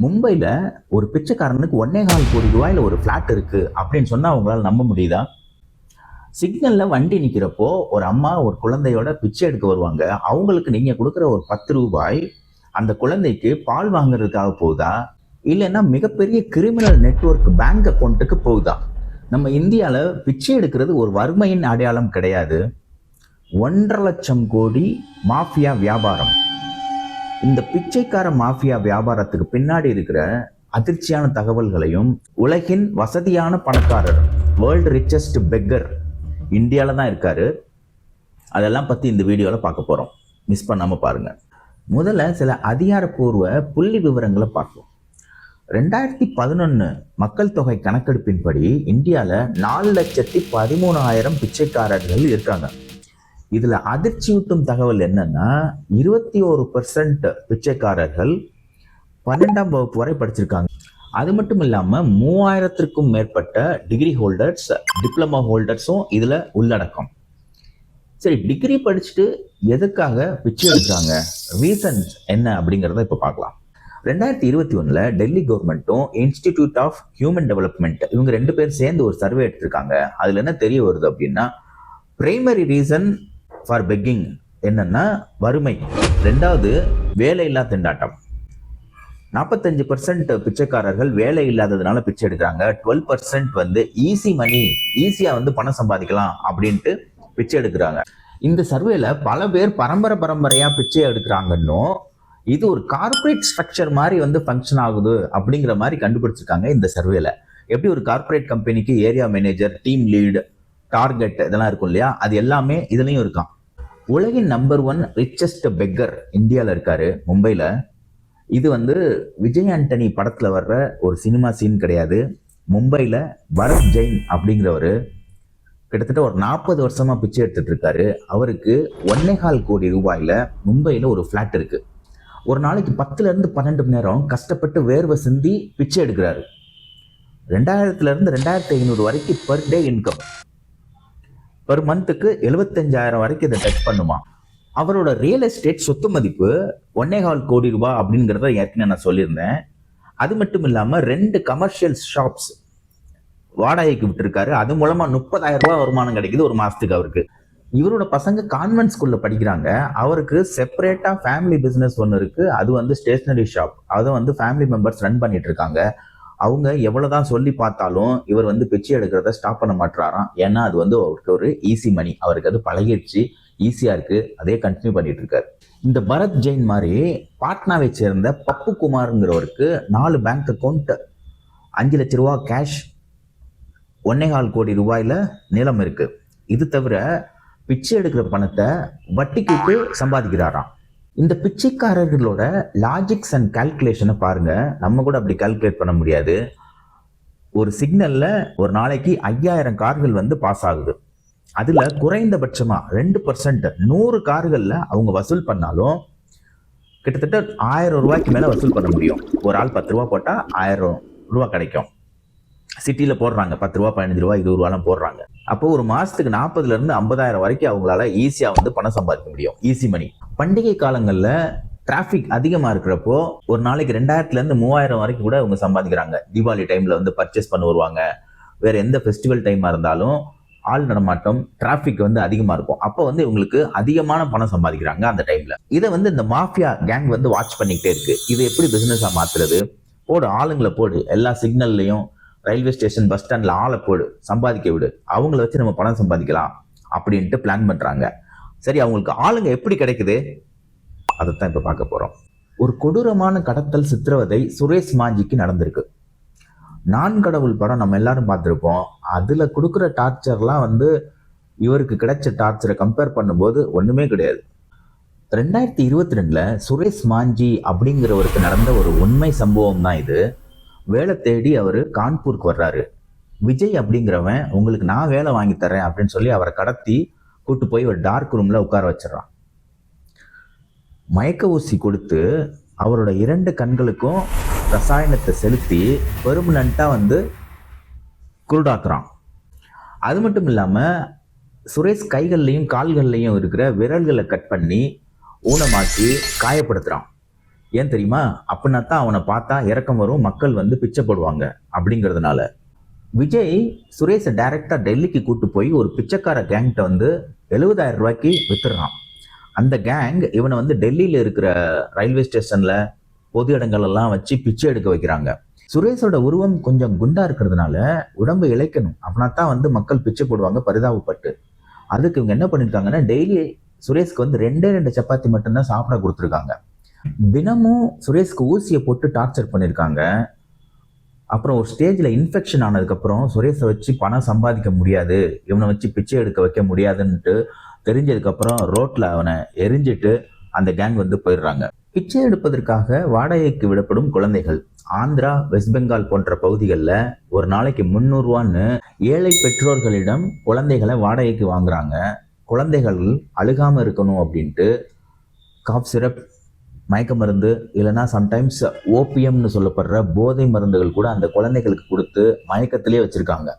மும்பையில் ஒரு பிச்சைக்காரனுக்கு 1.25 கோடி ரூபாயில் ஒரு ஃப்ளாட் இருக்குது அப்படின்னு சொன்னால் அவங்களால நம்ப முடியுதா? சிக்னலில் வண்டி நிற்கிறப்போ ஒரு அம்மா ஒரு குழந்தையோட பிச்சை எடுக்க வருவாங்க. அவங்களுக்கு நீங்கள் கொடுக்குற ஒரு 10 ரூபாய் அந்த குழந்தைக்கு பால் வாங்குறதுக்காக போகுதா, இல்லைன்னா மிகப்பெரிய கிரிமினல் நெட்வொர்க் பேங்க் அக்கௌண்ட்டுக்கு போகுதா? நம்ம இந்தியாவில் பிச்சை எடுக்கிறது ஒரு வறுமையின் அடையாளம் கிடையாது. 1.5 லட்சம் கோடி மாஃபியா வியாபாரம். இந்த பிச்சைக்கார மாஃபியா வியாபாரத்துக்கு பின்னாடி இருக்கிற அதிர்ச்சியான தகவல்களையும், உலகின் வசதியான பணக்காரர், வேர்ல்டு ரிச்சஸ்ட் பெக்கர் இந்தியாவில் தான் இருக்காரு, அதெல்லாம் பற்றி இந்த வீடியோவில் பார்க்க போகிறோம். மிஸ் பண்ணாமல் பாருங்கள். முதல்ல சில அதிகாரப்பூர்வ புள்ளி விவரங்களை பார்ப்போம். 2011 மக்கள் தொகை கணக்கெடுப்பின்படி இந்தியாவில் 4,13,000 பிச்சைக்காரர்கள் இருக்காங்க. இதில் அதிர்ச்சியூட்டும் தகவல் என்னன்னா, 21% பிச்சைக்காரர்கள் 12ஆம் வகுப்பு வரை படிச்சிருக்காங்க. அது மட்டும் இல்லாமல் 3000க்கும் மேற்பட்ட டிகிரி ஹோல்டர்ஸ், டிப்ளமா ஹோல்டர்ஸும் இதில் உள்ளடக்கம். சரி, டிகிரி படிச்சுட்டு எதுக்காக பிச்சை எடுக்கிறாங்க, ரீசன்ஸ் என்ன அப்படிங்கிறத இப்போ பார்க்கலாம். 2021 டெல்லி கவர்மெண்ட்டும் இன்ஸ்டிடியூட் ஆஃப் ஹியூமன் டெவலப்மெண்ட் இவங்க 2 பேர் சேர்ந்து ஒரு சர்வே எடுத்திருக்காங்க. அதில் என்ன தெரிய வருது அப்படின்னா, பிரைமரி ரீசன் ஃபார் பெக்கிங் என்னன்னா வறுமை, 2வது வேலையில்லா திண்டாட்டம். 45% பிச்சைக்காரர்கள் வேலை இல்லாததுனால பிச்சை எடுக்கிறாங்க. 12% ஈஸி மணி, ஈஸியாக பணம் சம்பாதிக்கலாம் அப்படின்ட்டு பிச்சை எடுக்கிறாங்க. இந்த சர்வேல பல பேர் பரம்பரையாக பிச்சை எடுக்கிறாங்கன்னு, இது ஒரு கார்பரேட் ஸ்ட்ரக்சர் மாதிரி ஃபங்க்ஷன் ஆகுது அப்படிங்கிற மாதிரி கண்டுபிடிச்சிருக்காங்க இந்த சர்வேல. எப்படி ஒரு கார்பரேட் கம்பெனிக்கு area manager, team lead, target இதெல்லாம் இருக்கும் இல்லையா, அது எல்லாமே இதுலயும் இருக்கான். உலகின் நம்பர் 1 ரிச்சஸ்ட் பெக்கர் இந்தியாவில் இருக்காரு, மும்பையில். இது விஜய் ஆண்டனி படத்தில் வர்ற ஒரு சினிமா சீன் கிடையாது. மும்பையில் பரத் ஜெயின் அப்படிங்கிறவர் கிட்டத்தட்ட ஒரு 40 வருஷமா பிச்சை எடுத்துட்டு இருக்காரு. அவருக்கு 1.25 கோடி ரூபாயில மும்பையில் ஒரு ஃப்ளாட் இருக்கு. ஒரு நாளைக்கு 10லேருந்து 12 மணி நேரம் கஷ்டப்பட்டு வேர்வை சிந்தி பிச்சை எடுக்கிறாரு. 2000லேருந்து 2500 வரைக்கும் பர் டே இன்கம். பர் மந்த்துக்கு 75,000 வரைக்கும் இதை டச் பண்ணுமா. அவரோட ரியல் எஸ்டேட் சொத்து மதிப்பு 1.25 கோடி ரூபாய் அப்படிங்கிறத ஏற்கனவே நான் சொல்லியிருந்தேன். அது மட்டும் இல்லாமல் 2 கமர்ஷியல் ஷாப்ஸ் வாடகைக்கு விட்டுருக்காரு. அது மூலமா 30,000 ரூபாய் வருமானம் கிடைக்குது ஒரு மாசத்துக்கு அவருக்கு. இவரோட பசங்க கான்வென்ட் ஸ்கூல்ல படிக்கிறாங்க. அவருக்கு செப்பரேட்டா ஃபேமிலி பிசினஸ் ஒன்று இருக்கு. அது ஸ்டேஷனரி ஷாப். அதை ஃபேமிலி மெம்பர்ஸ் ரன் பண்ணிட்டு இருக்காங்க. அவங்க எவ்வளவுதான் சொல்லி பார்த்தாலும் இவர் பிச்சை எடுக்கிறத ஸ்டாப் பண்ண மாட்டாராம். ஏன்னா அது அவருக்கு ஒரு ஈஸி மணி, அவருக்கு அது பழகிடுச்சு, ஈஸியா இருக்கு, அதே கண்டினியூ பண்ணிட்டு இருக்காரு. இந்த பரத் ஜெயின் மாதிரி பாட்னாவை சேர்ந்த பப்பு குமார்ங்கிறவருக்கு 4 பேங்க் அக்கௌண்ட், 5 லட்ச ரூபா கேஷ், 1.25 கோடி ரூபாயில நிலம் இருக்கு. இது தவிர பிச்சை எடுக்கிற பணத்தை வட்டிக்கு சம்பாதிக்கிறாராம். இந்த பிச்சைக்காரர்களோட லாஜிக்ஸ் அண்ட் கால்குலேஷனை பாருங்க. நம்ம கூட அப்படி கால்குலேட் பண்ண முடியாது. ஒரு சிக்னல்ல ஒரு நாளைக்கு 5000 கார்கள் பாஸ் ஆகுது. அதுல குறைந்தபட்சமா 2% 100 கார்கள்ல அவங்க வசூல் பண்ணாலும் கிட்டத்தட்ட 1000 ரூபாய்க்கு மேல வசூல் பண்ண முடியும். ஒரு ஆள் 10 ரூபா போட்டா 1000 ரூபாய் கிடைக்கும். சிட்டியில போடுறாங்க 10 ரூபா, 15 ரூபா, 20 ரூபாலாம் போடுறாங்க. அப்போ ஒரு மாசத்துக்கு 40,000 50,000 வரைக்கும் அவங்களால ஈஸியா பணம் சம்பாதிக்க முடியும், ஈஸி மணி. பண்டிகை காலங்கள்ல டிராபிக் அதிகமா இருக்கிறப்போ ஒரு நாளைக்கு 2000லேருந்து 3000 வரைக்கும் கூட அவங்க சம்பாதிக்கிறாங்க. தீபாவளி டைம்ல பர்ச்சேஸ் பண்ண வருவாங்க. வேற எந்த ஃபெஸ்டிவல் டைமா இருந்தாலும் ஆள் நடமாட்டம், டிராபிக் அதிகமா இருக்கும். அப்போ இவங்களுக்கு அதிகமான பணம் சம்பாதிக்கிறாங்க அந்த டைம்ல. இதை இந்த மாஃபியா கேங் வாட்ச் பண்ணிக்கிட்டே இருக்கு. இதை எப்படி பிசினஸா மாத்துறது, போடு ஆளுங்களை போடு, எல்லா சிக்னல்லையும், ரயில்வே ஸ்டேஷன், பஸ் ஸ்டாண்ட்ல ஆளை போடு, சம்பாதிக்க விடு, அவங்கள வச்சு நம்ம பணம் சம்பாதிக்கலாம் அப்படின்ட்டு பிளான் பண்றாங்க. சரி, அவங்களுக்கு ஆளுங்க எப்படி கிடைக்குது, அதைத்தான் இப்ப பார்க்க போறோம். ஒரு கொடூரமான கடத்தல் சித்திரவதை சுரேஷ் மாஞ்சிக்கு நடந்திருக்கு. நான் கடவுள் படம் நம்ம எல்லாரும் பார்த்துருப்போம். அதுல கொடுக்குற டார்ச்சர்லாம் இவருக்கு கிடைச்ச டார்ச்சரை கம்பேர் பண்ணும்போது ஒண்ணுமே கிடையாது. 2022 சுரேஷ் மாஞ்சி அப்படிங்கிறவருக்கு நடந்த ஒரு உண்மை சம்பவம் தான் இது. வேலை தேடி அவர் கான்பூருக்கு வர்றாரு. விஜய் அப்படிங்கிறவன் உங்களுக்கு நான் வேலை வாங்கி தரேன் அப்படின்னு சொல்லி அவரை கடத்தி கூட்டு போய் ஒரு டார்க் ரூம்ல உட்கார வச்சிடறான். மயக்க ஊசி கொடுத்து அவரோட 2 கண்களுக்கும் ரசாயனத்தை செலுத்தி பெர்மனண்டா குருடாக்குறான். அது மட்டும் இல்லாம சுரேஷ் கைகள்லையும் கால்கள்லையும் இருக்கிற விரல்களை கட் பண்ணி ஊனமாக்கி காயப்படுத்துறான். ஏன் தெரியுமா? அப்படின்னா தான் அவனை பார்த்தா இறக்கம் வரும், மக்கள் வந்து பிச்சை போடுவாங்க அப்படிங்கிறதுனால. விஜய் சுரேஷை டைரக்டா டெல்லிக்கு கூட்டு போய் ஒரு பிச்சைக்கார கேங்கிட்ட வந்து 70,000 ரூபாய்க்கு வித்துடுறான். அந்த கேங் இவனை வந்து டெல்லியில இருக்கிற ரயில்வே ஸ்டேஷன்ல பொது இடங்கள் எல்லாம் வச்சு பிச்சை எடுக்க வைக்கிறாங்க. சுரேஷோட உருவம் கொஞ்சம் குண்டா இருக்கிறதுனால உடம்பு இழைக்கணும், அப்படின்னா தான் வந்து மக்கள் பிச்சை போடுவாங்க பரிதாபப்பட்டு. அதுக்கு இவங்க என்ன பண்ணிருக்காங்கன்னா, டெய்லி சுரேஷ்க்கு வந்து 2 சப்பாத்தி மட்டும்தான் சாப்பிட கொடுத்துருக்காங்க. தினமும் சுரேஷ்க்கு ஊசியை போட்டு டார்ச்சர் பண்ணியிருக்காங்க. அப்புறம் ஒரு ஸ்டேஜில் இன்ஃபெக்ஷன் ஆனதுக்கப்புறம் சுரேஷை வச்சு பணம் சம்பாதிக்க முடியாது, இவனை வச்சு பிச்சை எடுக்க வைக்க முடியாதுன்ட்டு தெரிஞ்சதுக்கப்புறம் ரோட்டில் அவனை எரிஞ்சிட்டு அந்த கேங் வந்து போயிடுறாங்க. பிச்சை எடுப்பதற்காக வாடகைக்கு விடப்படும் குழந்தைகள் ஆந்திரா, வெஸ்ட் பெங்கால் போன்ற பகுதிகளில் ஒரு நாளைக்கு 300 ரூபான்னு ஏழை பெற்றோர்களிடம் குழந்தைகளை வாடகைக்கு வாங்குறாங்க. குழந்தைகள் அழுகாமல் இருக்கணும் அப்படின்ட்டு காப் சிரப், மயக்க மருந்து, இல்லைன்னா சம்டைம்ஸ் ஓபியம்னு சொல்லப்படுற போதை மருந்துகள் கூட அந்த குழந்தைகளுக்கு கொடுத்து மயக்கத்திலே வச்சுருக்காங்க.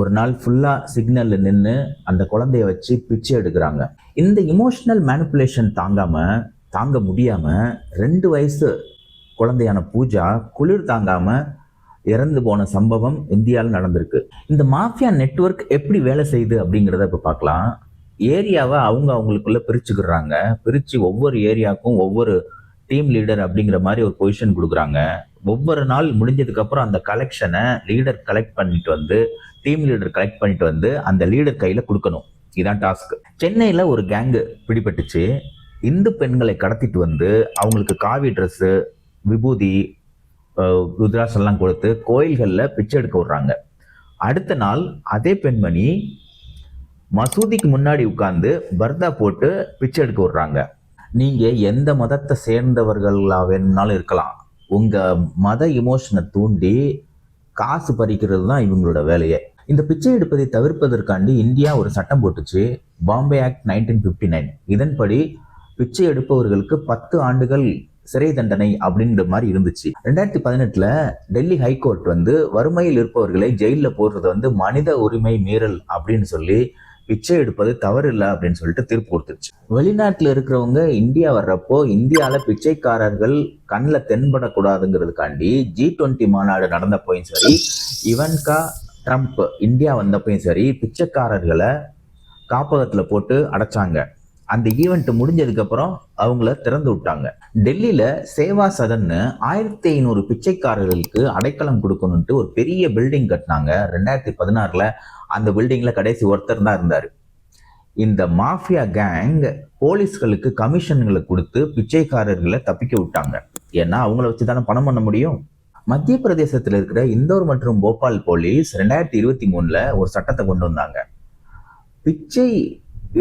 ஒரு நாள் ஃபுல்லாக சிக்னலில் நின்று அந்த குழந்தைய வச்சு பிச்சை எடுக்கிறாங்க. இந்த இமோஷனல் மேனிப்புலேஷன் தாங்க முடியாமல் 2 வயசு குழந்தையான பூஜா குளிர் தாங்காமல் இறந்து போன சம்பவம் இந்தியாவில் நடந்திருக்கு. இந்த மாஃபியா நெட்வொர்க் எப்படி வேலை செய்யுது அப்படிங்கிறத இப்போ பார்க்கலாம். ஏரியாவை அவங்களுக்குள்ள பிரிச்சுக்கிறாங்க. பிரித்து ஒவ்வொரு ஏரியாவுக்கும் ஒவ்வொரு டீம் லீடர் அப்படிங்கிற மாதிரி ஒரு பொசிஷன் கொடுக்குறாங்க. ஒவ்வொரு நாள் முடிஞ்சதுக்கப்புறம் அந்த கலெக்ஷனை லீடர் கலெக்ட் பண்ணிட்டு வந்து, டீம் லீடர் கலெக்ட் பண்ணிட்டு வந்து அந்த லீடர் கையில் கொடுக்கணும். இதுதான் டாஸ்க். சென்னையில் ஒரு கேங்கு பிடிபட்டுச்சு. இந்து பெண்களை கடத்திட்டு வந்து அவங்களுக்கு காவி ட்ரெஸ்ஸு, விபூதி, ருத்ராட்செல்லாம் கொடுத்து கோயில்களில் பிச்சை எடுக்க விடுறாங்க. அடுத்த நாள் அதே பெண்மணி மசூதிக்கு முன்னாடி உட்கார்ந்து பர்தா போட்டு பிச்சை எடுக்க விடுறாங்க. நீங்க எந்த மதத்தை சேர்ந்தவர்களா வேணும்னாலும் இருக்கலாம், உங்க மத இமோஷனை தூண்டி காசு பறிக்கிறது தான் இவங்களோட வேலையே. இந்த பிச்சை எடுப்பதை தவிர்ப்பதற்காண்டி இந்தியா ஒரு சட்டம் போட்டுச்சு, பாம்பே ஆக்ட் 1959. இதன்படி பிச்சை எடுப்பவர்களுக்கு 10 ஆண்டுகள் சிறை தண்டனை அப்படின்ற மாதிரி இருந்துச்சு. 2018 டெல்லி ஹைகோர்ட் வந்து வறுமையில் இருப்பவர்களை ஜெயிலில் போடுறது வந்து மனித உரிமை மீறல் அப்படின்னு சொல்லி பிச்சை எடுப்பது தவறு இல்லை அப்படின்னு சொல்லிட்டு தீர்ப்பு கொடுத்துருச்சு. வெளிநாட்டில் இருக்கிறவங்க இந்தியா வர்றப்போ இந்தியாவில் பிச்சைக்காரர்கள் கண்ணில் தென்படக்கூடாதுங்கிறதுக்காண்டி G20 மாநாடு நடந்தப்போயும் சரி, இவன்கா ட்ரம்ப் இந்தியா வந்தப்பையும் சரி, பிச்சைக்காரர்களை காப்பகத்தில் போட்டு அடைச்சாங்க. அந்த ஈவெண்ட் முடிஞ்சதுக்கப்புறம் அவங்கள திறந்து விட்டாங்க. டெல்லியில் சேவா சதன்னு 1500 பிச்சைக்காரர்களுக்கு அடைக்கலம் கொடுக்கணும்ட்டு ஒரு பெரிய பில்டிங் கட்டினாங்க 2016. அந்த பில்டிங்கில் கடைசி ஒருத்தர் தான் இருந்தார். இந்த மாஃபியா கேங் போலீஸ்களுக்கு கமிஷன்களை கொடுத்து பிச்சைக்காரர்களை தப்பிக்க விட்டாங்க. ஏன்னா அவங்கள வச்சு தானே பணம் பண்ண முடியும். மத்திய பிரதேசத்தில் இருக்கிற இந்தோர் மற்றும் போபால் போலீஸ் 2023 ஒரு சட்டத்தை கொண்டு வந்தாங்க. பிச்சை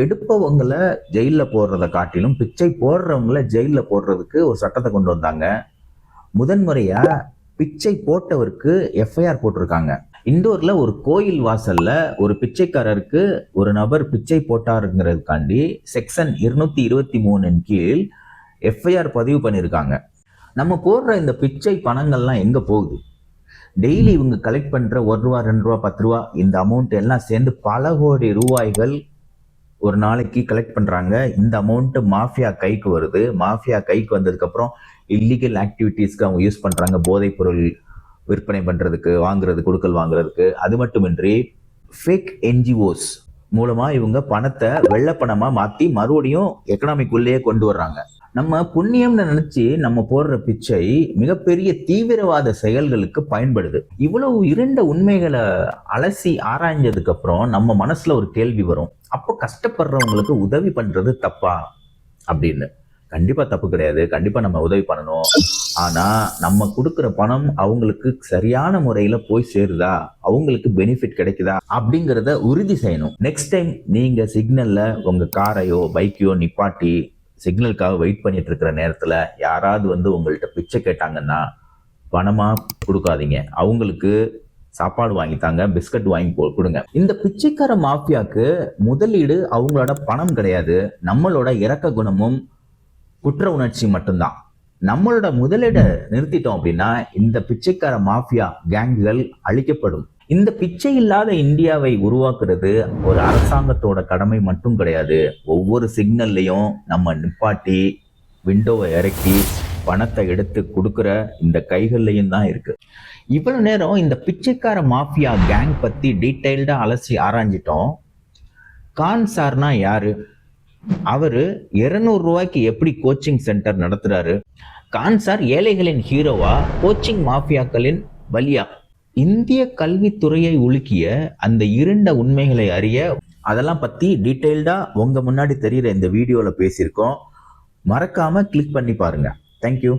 எடுப்பவங்களை ஜெயிலில் போடுறதை காட்டிலும் பிச்சை போடுறவங்களை ஜெயிலில் போடுறதுக்கு ஒரு சட்டத்தை கொண்டு வந்தாங்க. முதன்முறையா பிச்சை போட்டவருக்கு எஃப்ஐஆர் போட்டிருக்காங்க. இண்டோர்ல ஒரு கோயில் வாசல்ல ஒரு பிச்சைக்காரருக்கு ஒரு நபர் பிச்சை போட்டாருங்கிறதுக்காண்டி செக்ஷன் 223 கீழ் எஃப்ஐஆர் பதிவு பண்ணியிருக்காங்க. நம்ம போடுற இந்த பிச்சை பணங்கள்லாம் எங்க போகுது? டெய்லி இவங்க கலெக்ட் பண்ற 1 ரூபா, 2 ரூபா, 10 ரூபா இந்த அமௌண்ட் எல்லாம் சேர்ந்து பல கோடி ரூபாய்கள் ஒரு நாளைக்கு கலெக்ட் பண்றாங்க. இந்த அமௌண்ட் மாஃபியா கைக்கு வருது. மாஃபியா கைக்கு வந்ததுக்கு அப்புறம் இல்லீகல் ஆக்டிவிட்டீஸ்க்கு அவங்க யூஸ் பண்றாங்க. போதைப் பொருள் விற்பனை பண்றதுக்கு, வாங்குறது, கொடுக்கல் வாங்குறதுக்கு. அது மட்டுமின்றி ஃபேக் NGOs மூலமா இவங்க பணத்தை வெள்ளப்பணமா மாத்தி மறுபடியும் எக்கனாமிக்குள்ளேயே கொண்டு வர்றாங்க. நம்ம புண்ணியம்னு நினைச்சு நம்ம போடுற பிச்சை மிகப்பெரிய தீவிரவாத செயல்களுக்கு பயன்படுது. இவ்வளவு இருண்ட உண்மைகளை அலசி ஆராய்ஞ்சதுக்கு அப்புறம் நம்ம மனசுல ஒரு கேள்வி வரும், அப்போ கஷ்டப்படுறவங்களுக்கு உதவி பண்றது தப்பா அப்படின்னு. கண்டிப்பா தப்பு கிடையாது, கண்டிப்பா நம்ம உதவி பண்ணணும். ஆனா நம்ம கொடுக்குற பணம் அவங்களுக்கு சரியான முறையில போய் சேருதா, அவங்களுக்கு பெனிஃபிட் கிடைக்குதா அப்படிங்கிறத உறுதி செய்யணும். நெக்ஸ்ட் டைம் நீங்க சிக்னல்ல உங்க காரையோ பைக்கையோ நிப்பாட்டி சிக்னலுக்காக வெயிட் பண்ணிட்டு இருக்கிற நேரத்துல யாராவது வந்து உங்கள்கிட்ட பிச்சை கேட்டாங்கன்னா பணமா கொடுக்காதீங்க, அவங்களுக்கு சாப்பாடு வாங்கித்தாங்க, பிஸ்கட் வாங்கி கொடுங்க. இந்த பிச்சைக்கார மாஃபியாக்கு முதலீடு அவங்களோட பணம் கிடையாது, நம்மளோட இரக்க குணமும் குற்ற உணர்ச்சி மட்டும்தான். நம்மளோட முதலீடை நிறுத்திட்டோம் அப்படின்னா இந்த பிச்சைக்கார மாஃபியா கேங்குகள் அழிக்கப்படும். இந்த பிச்சை இல்லாத இந்தியாவை உருவாக்குறது ஒரு அரசாங்கத்தோட கடமை மட்டும் கிடையாது. ஒவ்வொரு சிக்னல்லையும் நம்ம நிப்பாட்டி விண்டோவை இறக்கி பணத்தை எடுத்து கொடுக்குற இந்த கைகள்லையும் தான் இருக்கு. இவ்வளவு நேரம் இந்த பிச்சைக்கார மாஃபியா கேங் பத்தி டீட்டெயில்டா அலசி ஆராய்ஞ்சிட்டோம். கான் சார்னா யாரு? அவரு 200 ரூபாய்க்கு எப்படி கோச்சிங் சென்டர் நடத்துறாரு? கான் சார் ஏழைகளின் ஹீரோவா, கோச்சிங் மாஃபியாக்களின் பலியா? இந்திய கல்வித்துறையை உலுக்கிய அந்த இருண்ட உண்மைகளை அறிய அதெல்லாம் பத்தி டீட்டெயில்டா உங்க முன்னாடி தெரியுற இந்த வீடியோல பேசியிருக்கோம். மறக்காம கிளிக் பண்ணி பாருங்க. தேங்க்யூ.